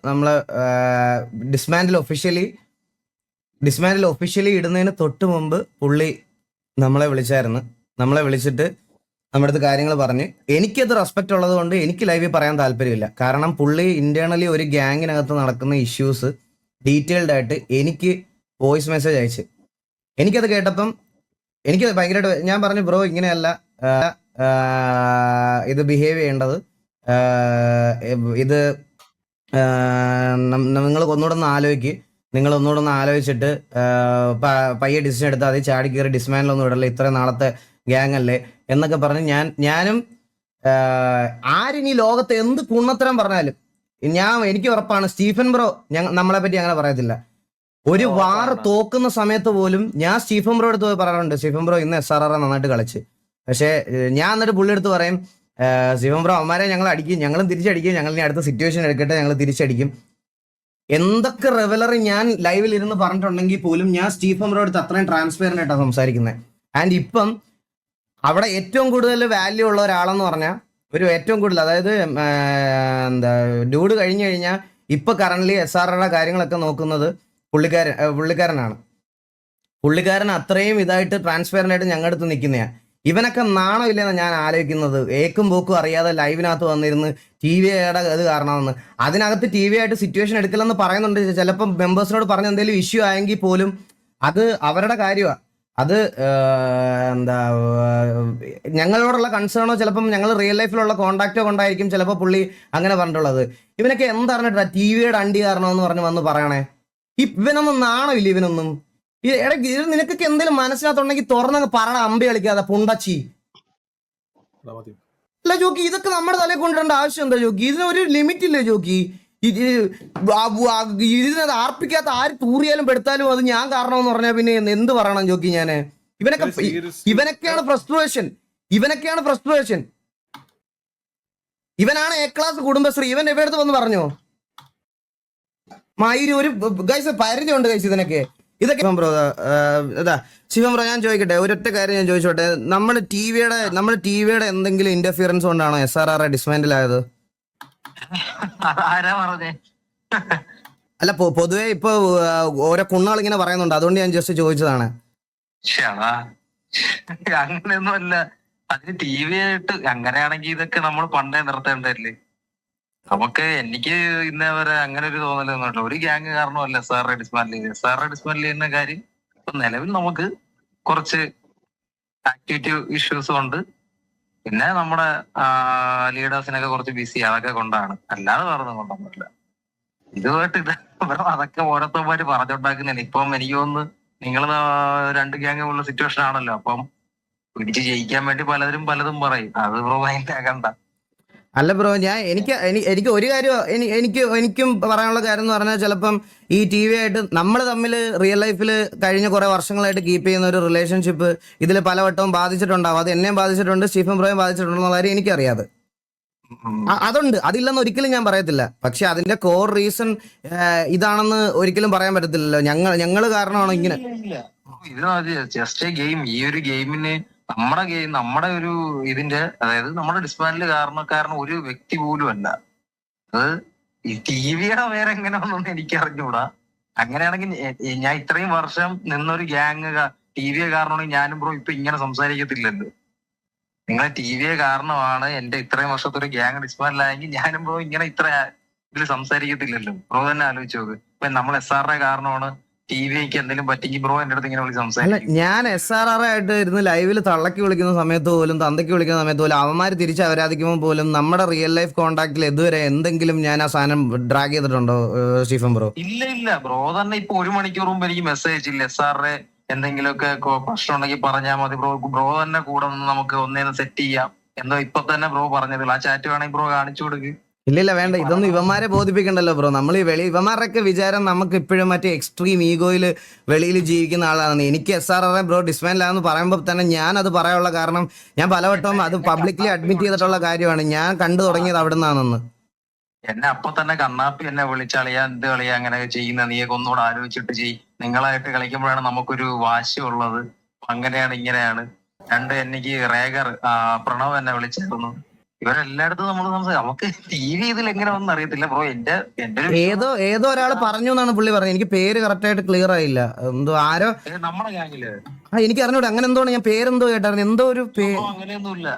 നമ്മള് dismantle officially ഇടുന്നതിന് തൊട്ട് മുമ്പ് പുള്ളി നമ്മളെ വിളിച്ചായിരുന്നു. നമ്മളെ വിളിച്ചിട്ട് നമ്മുടെ അടുത്ത് കാര്യങ്ങൾ പറഞ്ഞ് എനിക്കത് റെസ്പെക്റ്റ് ഉള്ളത് കൊണ്ട് എനിക്ക് ലൈവിൽ പറയാൻ താല്പര്യമില്ല. കാരണം പുള്ളി ഇന്റേണലി ഒരു ഗ്യാങ്ങിനകത്ത് നടക്കുന്ന ഇഷ്യൂസ് ഡീറ്റെയിൽഡ് ആയിട്ട് എനിക്ക് വോയിസ് മെസ്സേജ് അയച്ച് എനിക്കത് കേട്ടപ്പം എനിക്ക് ഭയങ്കരമായിട്ട് ഞാൻ പറഞ്ഞു, ബ്രോ ഇങ്ങനെയല്ല ഇത് ബിഹേവ് ചെയ്യേണ്ടത്, ഇത് നിങ്ങൾ ഒന്നുകൂടെ ഒന്ന് ആലോചിക്ക്, നിങ്ങൾ ഒന്നുകൂടെ ഒന്ന് ആലോചിച്ചിട്ട് പയ്യെ ഡിസിഷൻ എടുത്താൽ അത് ചാടി കയറി ഡിസ്മാനിലൊന്നും ഇടല്ലേ, ഇത്രയും നാളത്തെ ഗ്യാങ് അല്ലേ എന്നൊക്കെ പറഞ്ഞ് ഞാനും ആരിനി ലോകത്ത് എന്ത് കുണ്ണത്തരം പറഞ്ഞാലും എനിക്ക് ഉറപ്പാണ് സ്റ്റീഫൻ ബ്രോ നമ്മളെ പറ്റി അങ്ങനെ പറയത്തില്ല. ഒരു വാർ തോക്കുന്ന സമയത്ത് പോലും ഞാൻ സ്റ്റീഫൻ ബ്രോ എടുത്ത് പോയി പറയാറുണ്ട്, സ്റ്റീഫൻ ബ്രോ ഇന്ന് SRR നന്നായിട്ട് കളിച്ച്. പക്ഷെ ഞാൻ എന്നിട്ട് പുള്ളി എടുത്ത് പറയും, സ്റ്റീഫൻ ബ്രോ അവന്മാരെ ഞങ്ങൾ അടിക്കും, ഞങ്ങളും തിരിച്ചടിക്കും, ഞങ്ങൾ ഇനി അടുത്ത സിറ്റുവേഷൻ എടുക്കട്ടെ, ഞങ്ങൾ തിരിച്ചടിക്കും. എന്തൊക്കെ റെവലറി ഞാൻ ലൈവിൽ ഇരുന്ന് പറഞ്ഞിട്ടുണ്ടെങ്കിൽ പോലും ഞാൻ സ്റ്റീഫൻ ബ്രോ എടുത്ത് അത്രയും ട്രാൻസ്പെയറന്റ് ആയിട്ടാണ് സംസാരിക്കുന്നത്. ആൻഡ് ഇപ്പം അവിടെ ഏറ്റവും കൂടുതൽ വാല്യൂ ഉള്ള ഒരാളെന്ന് പറഞ്ഞാൽ ഏറ്റവും കൂടുതൽ, അതായത് എന്താ ഡ്യൂഡ് കഴിഞ്ഞു കഴിഞ്ഞാൽ ഇപ്പൊ കറന്റ്ലി SRRയുടെ കാര്യങ്ങളൊക്കെ നോക്കുന്നത് പുള്ളിക്കാരനാണ്. പുള്ളിക്കാരൻ അത്രയും ഇതായിട്ട് ട്രാൻസ്പെയറന്റ് ആയിട്ട് ഞങ്ങളുടെ അടുത്ത് നിൽക്കുന്നതാണ്. ഇവനൊക്കെ നാണം ഇല്ലെന്ന് ഞാൻ ആലോചിക്കുന്നത്. ഏക്കും പോക്കും അറിയാതെ ലൈവിനകത്ത് വന്നിരുന്ന് TV-യുടെ ഇത് കാരണമെന്ന്. അതിനകത്ത് TV ആയിട്ട് സിറ്റുവേഷൻ എടുക്കില്ലെന്ന് പറയുന്നുണ്ട്. ചിലപ്പോൾ മെമ്പേഴ്സിനോട് പറഞ്ഞ എന്തെങ്കിലും ഇഷ്യൂ ആയെങ്കിൽ പോലും അത് അവരുടെ കാര്യമാണ്. അത് എന്താ ഞങ്ങളോടുള്ള കൺസേണോ ചിലപ്പം ഞങ്ങൾ റിയൽ ലൈഫിലുള്ള കോണ്ടാക്റ്റോ കൊണ്ടായിരിക്കും ചിലപ്പോൾ പുള്ളി അങ്ങനെ പറഞ്ഞിട്ടുള്ളത്. ഇവനൊക്കെ എന്തറിഞ്ഞിട്ടാ TV-യുടെ അണ്ടി കാരണമെന്ന് പറഞ്ഞ് വന്ന് പറയണേ? ഇവനൊന്നും നാണമില്ല ഇവനൊന്നും. ഇടയ്ക്ക് ഇത് നിനക്കൊക്കെ എന്തെങ്കിലും മനസ്സിനകത്തുണ്ടെങ്കിൽ തുറന്നങ്ങ് പറയണ, അമ്പി കളിക്കാതെ പുണ്ടച്ചി. അല്ല ജോക്കി, ഇതൊക്കെ നമ്മുടെ തലയിൽ കൊണ്ടുവരേണ്ട ആവശ്യം എന്താ ജോക്കി? ഇതിനൊരു ലിമിറ്റ് ഇല്ലേ ജോക്കി? ഇതിനത് ആർപ്പിക്കാത്ത ആര് തൂറിയാലും പെടുത്താലും അത് ഞാൻ കാരണമെന്ന് പറഞ്ഞാൽ പിന്നെ എന്ത് പറയണം ജോക്കി? ഞാന് ഇവനൊക്കെയാണ് ഫ്രസ്ട്രേഷൻ. ഇവനാണ് A ക്ലാസ് കുടുംബശ്രീ. ഇവൻ എവിടെ വന്ന് പറഞ്ഞോ? മയിര് ഒരു ഗൈസ് പരിചയമുണ്ട് ഗൈസ് ഇതിനൊക്കെ. ഇതൊക്കെ ബ്രോ ശിവം ബ്രോ, ഞാൻ ചോദിക്കട്ടെ, ഒരൊറ്റ കാര്യം ഞാൻ ചോദിച്ചോട്ടെ. നമ്മുടെ ടിവിയുടെ എന്തെങ്കിലും ഇന്റർഫിയറൻസ് കൊണ്ടാണോ SRR ഡിസ്മാൻഡിൽ ആയത്? അല്ല, പൊതുവെ ഇപ്പൊ ഓരോ കുണ്ണുകൾ ഇങ്ങനെ പറയുന്നുണ്ട്, അതുകൊണ്ട് ഞാൻ ജസ്റ്റ് ചോദിച്ചതാണ്. അങ്ങനെയൊന്നുമല്ല, അതിന് TV ആയിട്ട് അങ്ങനെയാണെങ്കിൽ ഇതൊക്കെ നമ്മൾ പണ്ടേ നിർത്തേണ്ടല്ലേ. എനിക്ക് ഇന്നേ വരെ അങ്ങനെ ഒരു തോന്നലൊന്നുമില്ല. ഒരു ഗ്യാങ് കാരണമല്ല SRR ഡിസ്മാൻഡിൽ ചെയ്യുന്ന കാര്യം. ഇപ്പൊ നിലവിൽ നമുക്ക് കുറച്ച് ആക്ടിവിറ്റി ഇഷ്യൂസ് ഉണ്ട്, പിന്നെ നമ്മുടെ ലീഡേഴ്സിനൊക്കെ കുറച്ച് ബിസി, അതൊക്കെ കൊണ്ടാണ്, അല്ലാതെ വേറെ കൊണ്ടൊന്നുമില്ല. ഇതുമായിട്ട് അതൊക്കെ ഓരോരുത്തന്മാര് പറഞ്ഞുണ്ടാക്കുന്നതാണ്. ഇപ്പം എനിക്ക് തോന്നുന്നു നിങ്ങൾ 2 ഗ്യാങ് ഉള്ള സിറ്റുവേഷൻ ആണല്ലോ. അപ്പം പിടിച്ച് ജയിക്കാൻ വേണ്ടി പലരും പലതും പറയും. അത് ബ്രോ ഭയങ്കര. അല്ല ബ്രോ, എനിക്ക് ഒരു കാര്യം എനിക്കും പറയാനുള്ള കാര്യം എന്ന് പറഞ്ഞാൽ, ചിലപ്പം ഈ TV ആയിട്ട് നമ്മൾ തമ്മിൽ റിയൽ ലൈഫിൽ കഴിഞ്ഞ കുറെ വർഷങ്ങളായിട്ട് കീപ്പ് ചെയ്യുന്ന ഒരു റിലേഷൻഷിപ്പ് ഇതിൽ പലവട്ടവും ബാധിച്ചിട്ടുണ്ടാവും. അത് എന്നെയും ബാധിച്ചിട്ടുണ്ട്, സ്റ്റീഫൻ ബ്രോയും ബാധിച്ചിട്ടുണ്ടെന്നുള്ള കാര്യം എനിക്കറിയാതെ. അതുണ്ട്, അതില്ലെന്ന് ഒരിക്കലും ഞാൻ പറയത്തില്ല. പക്ഷെ അതിന്റെ കോർ റീസൺ ഇതാണെന്ന് ഒരിക്കലും പറയാൻ പറ്റത്തില്ലല്ലോ. ഞങ്ങള് കാരണമാണോ ഇങ്ങനെ? Just game. ഈ ഒരു ഗെയിമിന് നമ്മുടെ ഒരു ഇതിന്റെ, അതായത് നമ്മുടെ ഡിസ്മാൻഡിൽ കാരണക്കാരൻ ഒരു വ്യക്തി പോലും അല്ല. അത് ഈ TV-യുടെ വേറെ എങ്ങനെ ഒന്നും എനിക്ക് അറിഞ്ഞൂടാ. അങ്ങനെയാണെങ്കിൽ ഞാൻ ഇത്രയും വർഷം നിന്നൊരു ഗ്യാങ് TV കാരണമാണെങ്കിൽ ഞാനും ബ്രോ ഇപ്പൊ ഇങ്ങനെ സംസാരിക്കത്തില്ലല്ലോ. നിങ്ങളെ TV കാരണമാണ് എന്റെ ഇത്രയും വർഷത്തെ ഒരു ഗ്യാങ് ഡിസ്മാൻഡിലായെങ്കിൽ ഞാനും ബ്രോ ഇങ്ങനെ ഇത്ര ഇതിൽ സംസാരിക്കത്തില്ലല്ലോ. ബ്രോ തന്നെ ആലോചിച്ച് നോക്ക്. ഇപ്പൊ നമ്മൾ SRR കാരണമാണ് TV-ക്ക് എന്തെങ്കിലും പറ്റിക്ക് ബ്രോ എന്റെ അടുത്ത് ഇങ്ങനെ വിളിച്ച് സംസാരിക്കും. ഞാൻ SRR ആയിട്ട് ഇരുന്ന് ലൈവിൽ തള്ളക്കി വിളിക്കുന്ന സമയത്ത് പോലും, തന്തയ്ക്ക് വിളിക്കുന്ന സമയത്ത് പോലും, അവന്മാര് തിരിച്ച് അവരാധിക്കുമ്പോൾ പോലും നമ്മുടെ റിയൽ ലൈഫ് കോണ്ടാക്റ്റിൽ ഇതുവരെ എന്തെങ്കിലും ഞാൻ ആ സാധനം ഡ്രാഗ് ചെയ്തിട്ടുണ്ടോ സ്റ്റീഫൻ ബ്രോ? ഇല്ല ബ്രോ തന്നെ ഇപ്പൊ 1 മണിക്കൂർ മുമ്പ് എനിക്ക് മെസ്സേജ് ഇല്ല, SRR എന്തെങ്കിലുമൊക്കെ പ്രശ്നം ഉണ്ടെങ്കിൽ പറഞ്ഞാൽ മതി ബ്രോ തന്നെ കൂടെ നമുക്ക് ഒന്നേന്ന് സെറ്റ് ചെയ്യാം എന്തോ ഇപ്പൊ തന്നെ ബ്രോ പറഞ്ഞതില്ല. ആ ചാറ്റ് വേണമെങ്കിൽ ബ്രോ കാണിച്ചു കൊടുക്ക്. ഇല്ല വേണ്ട, ഇതൊന്നും ഇവന്മാരെ ബോധിപ്പിക്കണ്ടല്ലോ ബ്രോ. നമ്മൾ ഈ ഇവന്മാരുടെയൊക്കെ വിചാരം നമുക്ക് ഇപ്പോഴും മറ്റേ എക്സ്ട്രീം ഈഗോയിൽ വെളിയിൽ ജീവിക്കുന്ന ആളാണ്. എനിക്ക് SRR ബ്രോ ഡിസ്മാൻഡിലാന്ന് പറയുമ്പോൾ തന്നെ ഞാൻ അത് പറയാനുള്ള കാരണം, ഞാൻ പലവട്ടം അത് പബ്ലിക്കലി അഡ്മിറ്റ് ചെയ്തിട്ടുള്ള കാര്യമാണ്. ഞാൻ കണ്ടു തുടങ്ങിയത് അവിടെ നിന്നാണെന്ന്. എന്നെ അപ്പൊ തന്നെ കണ്ണാപ്പി എന്നെ വിളിച്ചളിയാ, എന്ത് കളിയാ അങ്ങനെ ചെയ്യുന്ന, നീയൊക്കെ ഒന്നുകൂടെ ആലോചിച്ചിട്ട് ചെയ്യും. നിങ്ങളായിട്ട് കളിക്കുമ്പോഴാണ് നമുക്കൊരു വാശിയുള്ളത്. അങ്ങനെയാണ് ഇങ്ങനെയാണ്. എനിക്ക് റേഗർ പ്രണവ് എന്നെ വിളിച്ചിരുന്നു. ഇവരെല്ലായിടത്തും നമ്മൾ സംസാരിക്കും. നമുക്ക് ടി വി ഇതിൽ എങ്ങനെ ഒന്നും അറിയത്തില്ല ബ്രോ. എന്റെ ഒരു ഏതോ ഒരാള് പറഞ്ഞു എന്നാണ് പുള്ളി പറഞ്ഞത്. എനിക്ക് പേര് കറക്റ്റ് ആയിട്ട് ക്ലിയർ ആയില്ല. എന്തോ ആരോ നമ്മുടെ ഗ്യാങ്ങില് എനിക്ക് അറിഞ്ഞൂടെ അങ്ങനെ എന്തോ ഞാൻ പേരെന്തോ കേട്ടായിരുന്നു. എന്തോ ഒരു അങ്ങനെയൊന്നുമില്ല.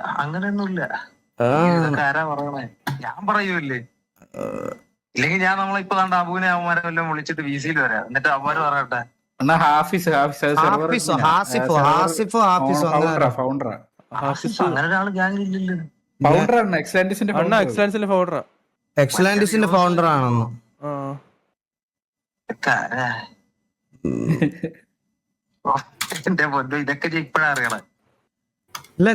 ഇതൊക്കെ ആരാ പറയണേ? ഞാൻ പറയൂല്ലേ? ഇല്ലെങ്കിൽ ഞാൻ നമ്മളിപ്പോ കണ്ട അബുവിനെ അവന്മാരെ വല്ലതും വിളിച്ചിട്ട് വി സിയിൽ വരാം. എന്നിട്ട് അവന്മാര് പറയട്ടെ അങ്ങനെ ഒരാള് ഗ്യാങ്ങിൽ ഇല്ലല്ലോ. എക്സലന്റിസിന്റെ ഫൗണ്ടർ ആണെന്ന്. എന്റെ പൊന്നു, ഇതൊക്കെ ഇപ്പഴാ അറിയണേ. ഇല്ല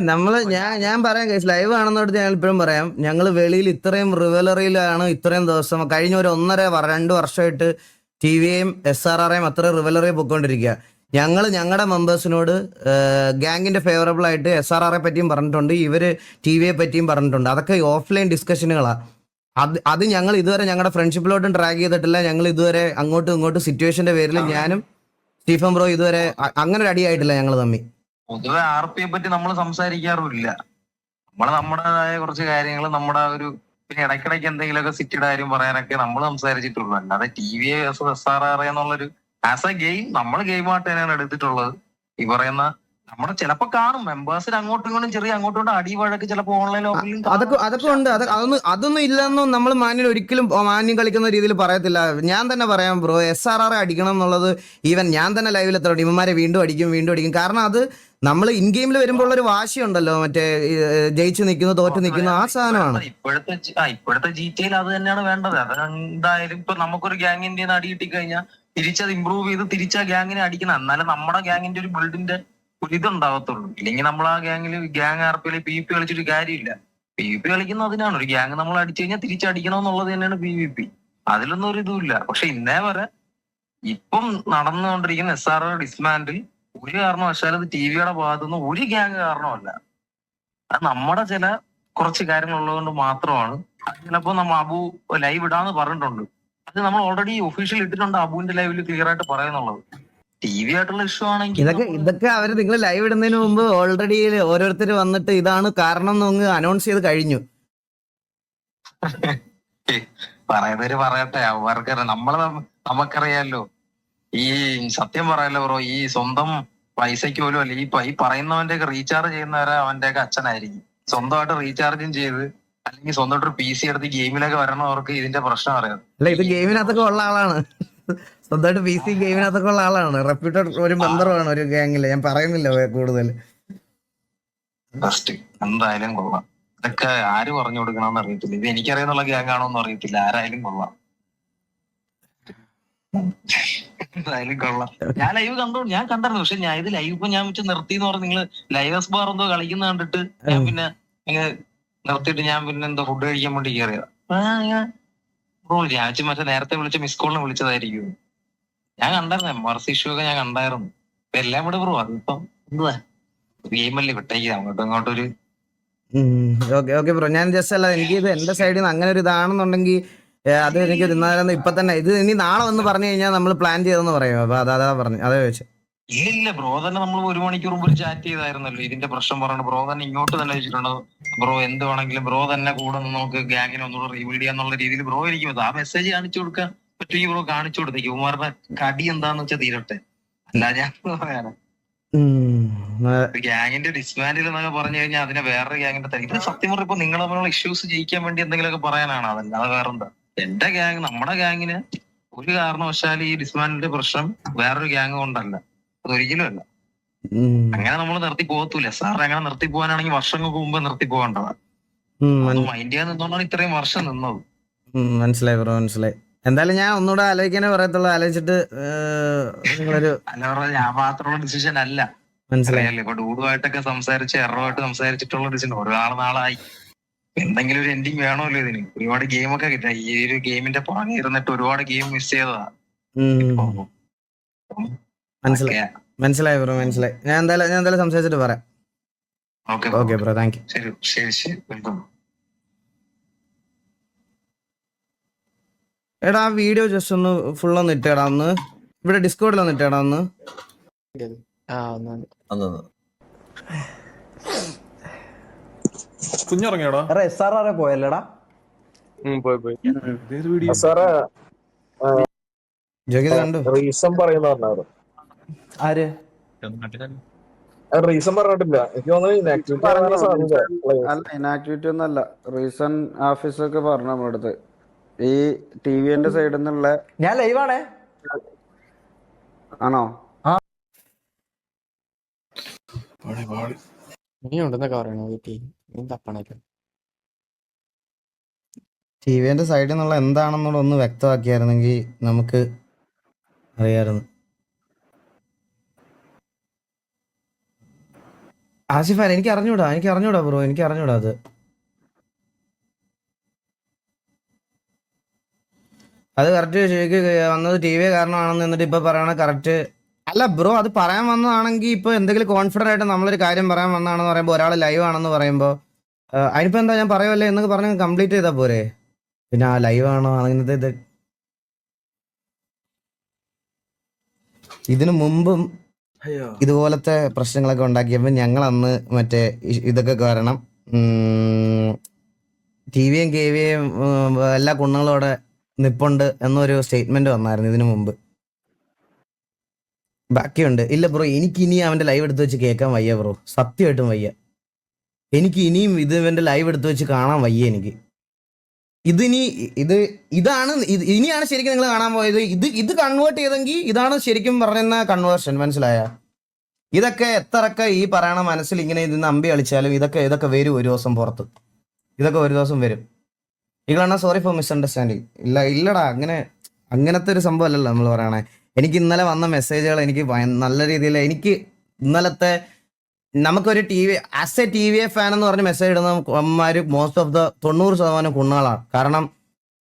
ഞാൻ പറയാം കേസ് ലൈവ് കാണുന്നോടത്ത് ഞാൻ ഇപ്പോഴും പറയാം. ഞങ്ങൾ വെളിയിൽ ഇത്രയും റിവലറിയിലാണ് ഇത്രയും ദിവസം കഴിഞ്ഞ ഒരു 1.5-2 വർഷമായിട്ട് TVയും SRRയും അത്ര റിവലറി പൊയ്ക്കൊണ്ടിരിക്കുക. ഞങ്ങളുടെ മെമ്പേഴ്സിനോട് ഗാങ്ങിന്റെ ഫേവറബിൾ ആയിട്ട് SRRയെ പറ്റിയും പറഞ്ഞിട്ടുണ്ട്, ഇവര് TVയെ പറ്റിയും പറഞ്ഞിട്ടുണ്ട്. അതൊക്കെ ഓഫ്ലൈൻ ഡിസ്കഷനുകളാണ്. അത് ഞങ്ങൾ ഇതുവരെ ഞങ്ങളുടെ ഫ്രണ്ട്ഷിപ്പിലോട്ടും ട്രാക്ക് ചെയ്തിട്ടില്ല. ഞങ്ങൾ ഇതുവരെ അങ്ങോട്ടും ഇങ്ങോട്ടും സിറ്റുവേഷന്റെ പേരിൽ ഞാനും സ്റ്റീഫൻ ബ്രോ ഇതുവരെ അങ്ങനെ ഒരു അടിയായിട്ടില്ല ഞങ്ങൾ തമ്മിൽ. പൊതുവെ RPയെ പറ്റി നമ്മൾ സംസാരിക്കാറുമില്ല. നമ്മുടേതായ കുറച്ച് കാര്യങ്ങൾ നമ്മുടെ ഒരു പിന്നെ ഇടയ്ക്കിടയ്ക്ക് എന്തെങ്കിലുമൊക്കെ സിറ്റിയുടെ കാര്യം പറയാനൊക്കെ നമ്മൾ സംസാരിച്ചിട്ടുള്ളൂ. അല്ലാതെ TV SRR എന്നുള്ളൊരു ആസ് എ ഗെയിം നമ്മൾ ഗെയിമായിട്ട് തന്നെയാണ് എടുത്തിട്ടുള്ളത്. ഈ പറയുന്ന നമ്മുടെ ചിലപ്പോ കാണും മെമ്പേഴ്സിന് അങ്ങോട്ടും ഇങ്ങോട്ടും ചെറിയ അങ്ങോട്ടും അടി വഴക്ക് ചിലപ്പോ ഓൺലൈൻ അതൊക്കെ ഉണ്ട്. അതൊന്നും ഇല്ലെന്നും നമ്മൾ മാന്യം ഒരിക്കലും മാന്യം കളിക്കുന്ന രീതിയിൽ പറയത്തില്ല. ഞാൻ തന്നെ പറയാം ബ്രോ, SRR അടിക്കണം എന്നുള്ളത് ഈവൻ ഞാൻ തന്നെ ലൈവിൽ എത്ര ഇവന്മാരെ വീണ്ടും അടിക്കും. കാരണം അത് നമ്മൾ ഇൻ ഗെയിമിൽ വരുമ്പോൾ ഒരു വാശിയുണ്ടല്ലോ, മറ്റേ ജയിച്ചു നിൽക്കുന്നു തോറ്റു നിൽക്കുന്നു ആ സാധനമാണ്. ഇപ്പോഴത്തെ GTA അത് തന്നെയാണ് വേണ്ടത്. അത് എന്തായാലും ഇപ്പൊ നമുക്കൊരു ഗ്യാങ്ങിന്റെ അടി കിട്ടിക്കഴിഞ്ഞാൽ തിരിച്ചത് ഇമ്പ്രൂവ് ചെയ്ത് തിരിച്ചാ ഗ്യാങ്ങിനെ അടിക്കണം. എന്നാലും നമ്മുടെ ഗ്യാങ്ങിന്റെ ഒരു ബിൽഡിന്റെ ഒരു ഇതുണ്ടാവത്തുള്ളൂ. ഇല്ലെങ്കിൽ നമ്മൾ ആ ഗ്യാങ്ങിൽ RPയിൽ PvP കളിച്ചിട്ട് കാര്യമില്ല. PvP കളിക്കുന്ന അതിനാണ്. ഒരു ഗ്യാങ് നമ്മൾ അടിച്ചു കഴിഞ്ഞാൽ തിരിച്ചടിക്കണം എന്നുള്ളത് തന്നെയാണ് PvP. അതിലൊന്നും ഒരു ഇതുമില്ല. പക്ഷെ ഇന്നേ വരെ ഇപ്പം നടന്നുകൊണ്ടിരിക്കുന്ന SRR ഡിസ്മാൻഡിൽ ഒരു കാരണവശാലും അത് TVയുടെ ഭാഗത്തുനിന്ന് ഒരു ഗ്യാങ് കാരണമല്ല. അത് നമ്മുടെ ചില കുറച്ച് കാര്യങ്ങൾ ഉള്ളതുകൊണ്ട് മാത്രമാണ്. അത് ചിലപ്പോ നമ്മൾ അബു ലൈവ് ഇടാന്ന് പറഞ്ഞിട്ടുണ്ട്. അത് നമ്മൾ ഓൾറെഡി ഒഫീഷ്യൽ ഇട്ടിട്ടുണ്ട്. അബുവിന്റെ ലൈവിൽ ക്ലിയർ ആയിട്ട് പറയുന്നുള്ളത്. TV ആയിട്ടുള്ള ഇഷ്യൂ ആണെങ്കിൽ ഇതൊക്കെ അവര് നിങ്ങൾ ലൈവ് ഇടുന്നതിന് മുമ്പ് ഓൾറെഡി ഓരോരുത്തർ വന്നിട്ട് ഇതാണ് കാരണം എന്ന് അനൗൺസ് ചെയ്ത് കഴിഞ്ഞു. പറയുന്നവര് പറയട്ടെ, അവർക്ക് നമുക്കറിയാലോ. ഈ സത്യം പറയാലോ ബ്രോ, ഈ സ്വന്തം പൈസയ്ക്ക് പോലും അല്ല ഈ പറയുന്നവന്റെ ഒക്കെ റീചാർജ് ചെയ്യുന്നവരെ അവന്റെ ഒക്കെ അച്ഛനായിരിക്കും. സ്വന്തമായിട്ട് റീചാർജും ചെയ്ത് അല്ലെങ്കിൽ സ്വന്തമായിട്ട് ഒരു PC എടുത്ത് ഗെയിമിലൊക്കെ വരണവർക്ക് ഇതിന്റെ പ്രശ്നം അറിയാം. അല്ല, ഇത് ഗെയിമിനകത്തൊക്കെ ഉള്ള ആളാണ്. സ്വന്തമായിട്ട് PC ഗെയിമിനകത്തൊക്കെ ഉള്ള ആളാണ്. റെപ്യൂട്ടഡ് ഒരു മെമ്പറുമാണ് ഒരു ഗ്യാങ്ങില്. ഞാൻ പറയുന്നില്ല കൂടുതൽ. എന്തായാലും കൊള്ളാം. ഇതൊക്കെ ആര് പറഞ്ഞു കൊടുക്കണമെന്ന് അറിയത്തില്ല. ഇത് എനിക്കറിയുന്നുള്ള ഗ്യാങ് ആണോന്നും അറിയത്തില്ല. ആരായാലും കൊള്ളാം. എന്തായാലും കൊള്ളാം. ഞാൻ ലൈവ് ഞാൻ കണ്ടായിരുന്നു. പക്ഷെ ഞാൻ ഇത് ലൈവ് ഇപ്പൊ ഞാൻ വെച്ച് നിർത്തി എന്ന് പറഞ്ഞ് നിങ്ങള് ലൈവസ് ബാർ എന്തോ കളിക്കുന്ന കണ്ടിട്ട് ഞാൻ പിന്നെ നിർത്തിയിട്ട് ഞാൻ പിന്നെ എന്തോ ഫുഡ് കഴിക്കാൻ വേണ്ടി കയറിയതാ. ഞാൻ മറ്റേ നേരത്തെ വിളിച്ച മിസ് കോളിനെ വിളിച്ചതായിരിക്കും. ഞാൻ കണ്ടായിരുന്നു MRC ഇഷ്യൂ ഒക്കെ ഞാൻ കണ്ടായിരുന്നു. ഇപ്പൊ എല്ലാം കൂടെ ബ്രോ അതിപ്പം എന്തുവാ ഗെയിമല്ലേ വിട്ടേക്ക് അങ്ങോട്ടും ഇങ്ങോട്ടൊരു ഓക്കെ ബ്രോ. ഞാൻ ജസ്റ്റ് അല്ല, എനിക്ക് ഇത് എന്റെ സൈഡിൽ നിന്ന് അങ്ങനെ ഒരു ഇതാണെന്നുണ്ടെങ്കിൽ അത് എനിക്ക് തിന്നാലെന്ന് ഇപ്പൊ തന്നെ ഇത് ഇനി നാളെ വന്ന് പറഞ്ഞു കഴിഞ്ഞാൽ നമ്മൾ പ്ലാൻ ചെയ്തെന്ന് പറയും. അപ്പൊ അതാ പറഞ്ഞു, അതേ വെച്ച്. ഇല്ല ബ്രോ തന്നെ നമ്മൾ 1 മണിക്കൂർ മുമ്പ് ഒരു ചാറ്റ് ചെയ്തായിരുന്നല്ലോ ഇതിന്റെ പ്രശ്നം പറഞ്ഞു. ബ്രോ തന്നെ ഇങ്ങോട്ട് തന്നെ വെച്ചിട്ടുണ്ടോ ബ്രോ, എന്ത് വേണമെങ്കിലും ബ്രോ തന്നെ കൂടെ നമുക്ക് ഗ്യാങ്ങിനെ ഒന്നുകൂടെ റീബിൽഡ് ചെയ്യാന്നുള്ള രീതിയിൽ ബ്രോ ഇരിക്കും. ആ മെസ്സേജ് കാണിച്ചു കൊടുക്കാൻ പറ്റുമെങ്കിൽ ബ്രോ കാണിച്ചു കൊടുത്തേക്ക്. ഇവന്മാരുടെ കടി എന്താന്ന് വെച്ചാൽ തീരട്ടെ. അല്ല ഞാൻ പറയാനാ ഗ്യാങ്ങിന്റെ ഡിസ്മാൻഡിൽ എന്നൊക്കെ പറഞ്ഞു കഴിഞ്ഞാൽ അതിനെ വേറൊരു ഗ്യാങ്ങിന്റെ ഇത് സത്യം പറഞ്ഞ ഇപ്പൊ നിങ്ങളെ പോലുള്ള ഇഷ്യൂസ് ജയിക്കാൻ വേണ്ടി എന്തെങ്കിലുമൊക്കെ പറയാനാണ്. അതല്ലാതെ വേറെന്താ. എന്റെ ഗ്യാങ് നമ്മുടെ ഗ്യാങ്ങിന് ഒരു കാരണവശാലും ഈ ഡിസ്മാൻഡിന്റെ പ്രശ്നം വേറൊരു ഗ്യാങ് കൊണ്ടല്ല. അതൊരിക്കലും അല്ല. അങ്ങനെ നമ്മൾ നിർത്തി പോകത്തൂല. സാർ അങ്ങനെ നിർത്തി പോകാനാണെങ്കിൽ വർഷങ്ങൾക്ക് മുമ്പ് നിർത്തി പോകേണ്ടതാണ്. മൈൻഡ് ചെയ്യാൻ നിന്നോണ്ടാണ് ഇത്രയും വർഷം നിന്നത്. മനസ്സിലായി ബ്രോ, മനസ്സിലായി. എന്തായാലും ഞാൻ ഒന്നുകൂടെ ആലോചിക്കാനേ പറയത്തുള്ളൂ. ആലോചിച്ചിട്ട് ഞാൻ മാത്രമുള്ള ഡിസിഷൻ അല്ല. മനസ്സിലായല്ലേ. ഇപ്പൊ ഡൂഡുമായിട്ടൊക്കെ സംസാരിച്ച് എറോമായിട്ട് സംസാരിച്ചിട്ടുള്ള ഡിസിഷൻ ഒരുപാട് നാളായി. എന്തെങ്കിലും ഒരു എൻഡിങ് വേണമല്ലോ ഇതിന്. ഒരുപാട് ഗെയിമൊക്കെ കിട്ടാ. ഈ ഒരു ഗെയിമിന്റെ പുറകെ ഇരുന്നിട്ട് ഒരുപാട് ഗെയിം മിസ് ചെയ്തതാ. മനസ്സിലായി ബ്രോ, മനസ്സിലായി. ഞാൻ എന്തായാലും സംസാരിച്ചിട്ട് പറയാം. Okay bro, thank you. ശരി വെൽക്കം. എടാ ആ വീഡിയോ ജസ്റ്റ് ഒന്ന് ഫുൾ ഒന്ന് ഇട്ടേടാ. ഒന്ന് ഇവിടെ ഡിസ്കോഡിൽ ഒന്ന് ഇട്ടേടാ. ഒന്ന് കുഞ്ഞിറങ്ങിയോടാ? SRR പോയല്ലടാ. പോയി. സാറേ ജോഗി കണ്ടു റീസൺ പറയുന്ന പറഞ്ഞായിരുന്നു. ആര്? റീസൺ പറഞ്ഞിട്ടില്ല. എനിക്ക് തോന്നുന്നു ഇനാക്ടിവിറ്റി ആവാനാണ് സാധ്യത. അല്ല, ഇനാക്ടിവിറ്റി ഒന്നല്ല. റീസൺ ഓഫീസൊക്കെ പറഞ്ഞു നമ്മുടെ അടുത്ത്. ഈ TVന്റെ സൈഡിൽ നിന്നുള്ള ഞാൻ ലൈവാണേ. ആണോ? ടിവിന്റെ സൈഡിൽ നിന്നുള്ള എന്താണെന്നുള്ള ഒന്ന് വ്യക്തമാക്കിയായിരുന്നെങ്കിൽ നമുക്ക് അറിയാമായിരുന്നു. ആസിഫാൻ എനിക്ക് അറിഞ്ഞൂടാ ബ്രോ, എനിക്ക് അറിഞ്ഞൂടാ അത് കറക്റ്റ് ശരിക്ക് വന്നത് ടി വി കാരണമാണെന്ന് എന്നിട്ട് ഇപ്പൊ പറയണ കറക്റ്റ് അല്ല ബ്രോ. അത് പറയാൻ വന്നതാണെങ്കിൽ ഇപ്പൊ എന്തെങ്കിലും കോൺഫിഡന്റ് ആയിട്ട് നമ്മളൊരു കാര്യം പറയാൻ വന്നതാണെന്ന് പറയുമ്പോൾ ഒരാൾ ലൈവ് ആണെന്ന് പറയുമ്പോൾ അതിനിപ്പോ എന്താ ഞാൻ പറയുമല്ലേ എന്നൊക്കെ പറഞ്ഞ് കംപ്ലീറ്റ് ചെയ്താൽ പോരെ. പിന്നെ ആ ലൈവ് ആണോ അങ്ങനത്തെ ഇത് ഇതിനു മുമ്പും ഇതുപോലത്തെ പ്രശ്നങ്ങളൊക്കെ ഉണ്ടാക്കിയപ്പോൾ ഞങ്ങൾ അന്ന് മറ്റേ ഇതൊക്കെ കാരണം TVയും KVയും എല്ലാ കുണ്ണുങ്ങളോടെ നിപ്പുണ്ട് എന്നൊരു സ്റ്റേറ്റ്മെന്റ് വന്നായിരുന്നു ഇതിനു മുമ്പ്. ബാക്കിയുണ്ട് ഇല്ല ബ്രോ, എനിക്ക് ഇനി അവന്റെ ലൈവ് എടുത്ത് വെച്ച് കേൾക്കാൻ വയ്യ ബ്രോ, സത്യമായിട്ടും വയ്യ. എനിക്ക് ഇനിയും ഇവന്റെ ലൈവ് എടുത്ത് വെച്ച് കാണാൻ വയ്യ എനിക്ക്. ഇനിയാണ് ശരിക്കും നിങ്ങൾ കാണാൻ പോയത്. ഇത് കൺവേർട്ട് ചെയ്തെങ്കിൽ ഇതാണ് ശരിക്കും പറയുന്ന കൺവേർഷൻ, മനസ്സിലായ? ഇതൊക്കെ എത്രയൊക്കെ ഈ പറയണ മനസ്സിൽ ഇങ്ങനെ ഇതിന്ന് അമ്പി കളിച്ചാലും ഇതൊക്കെ വരും ഒരു ദിവസം പുറത്ത്. ഇതൊക്കെ ഒരു ദിവസം വരും. ഇങ്ങളാണ് സോറി ഫോർ മിസ്അണ്ടർസ്റ്റാൻഡിങ്. ഇല്ലടാ, അങ്ങനത്തെ ഒരു സംഭവം അല്ലല്ലോ നമ്മൾ പറയണേ. എനിക്ക് ഇന്നലെ വന്ന മെസ്സേജുകൾ എനിക്ക് നല്ല രീതിയിൽ എനിക്ക് ഇന്നലത്തെ നമുക്കൊരു ആസ് എ TVA ഫാൻ എന്ന് പറഞ്ഞ് മെസ്സേജ് ഇടുന്ന അമ്മമാര് മോസ്റ്റ് ഓഫ് 90% കുണ്ണുകളാണ്. കാരണം